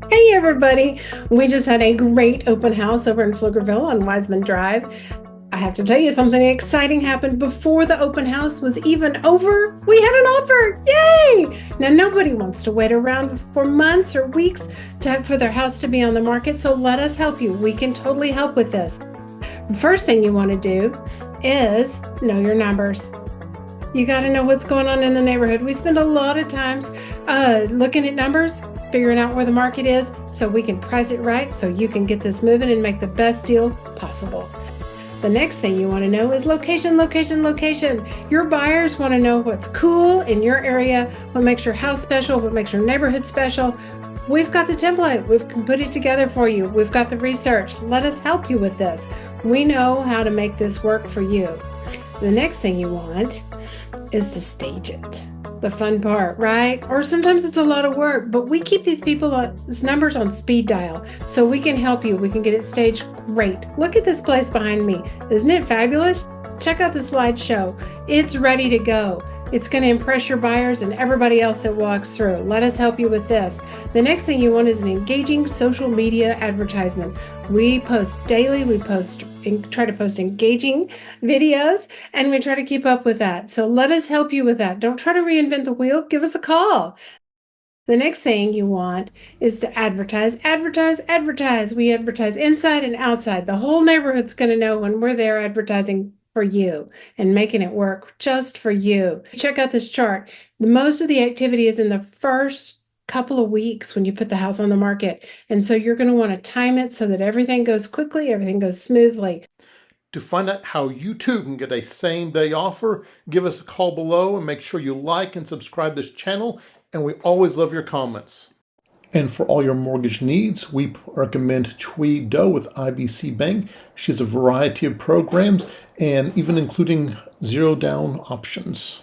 Hey everybody! We just had a great open house over in Pflugerville on Wiseman Drive. I have to tell you, something exciting happened before the open house was even over. We had an offer! Yay! Now, nobody wants to wait around for months or weeks for their house to be on the market, so let us help you. We can totally help with this. The first thing you want to do is know your numbers. You got to know what's going on in the neighborhood. We spend a lot of times looking at numbers, figuring out where the market is so we can price it right so you can get this moving and make the best deal possible. The next thing you want to know is location, location, location. Your buyers want to know what's cool in your area, what makes your house special, what makes your neighborhood special. We've got the template. We can put it together for you. We've got the research. Let us help you with this. We know how to make this work for you. The next thing you want is to stage it. The fun part, right? Or sometimes it's a lot of work, but we keep these numbers on speed dial so we can help you. We can get it staged great. Look at this place behind me. Isn't it fabulous? Check out the slideshow. It's ready to go. It's going to impress your buyers and everybody else that walks through. Let us help you with this. The next thing you want is an engaging social media advertisement. We post daily. We try to post engaging videos, and we try to keep up with that. So let us help you with that. Don't try to reinvent the wheel. Give us a call. The next thing you want is to advertise, advertise, advertise. We advertise inside and outside. The whole neighborhood's going to know when we're there advertising for you and making it work just for you. Check out this chart. Most of the activity is in the first couple of weeks when you put the house on the market. And so you're going to want to time it so that everything goes quickly, everything goes smoothly. To find out how you too can get a same-day offer, give us a call below and make sure you like and subscribe this channel. And we always love your comments. And for all your mortgage needs, we recommend Chui Do with IBC Bank. She has a variety of programs and even including zero down options.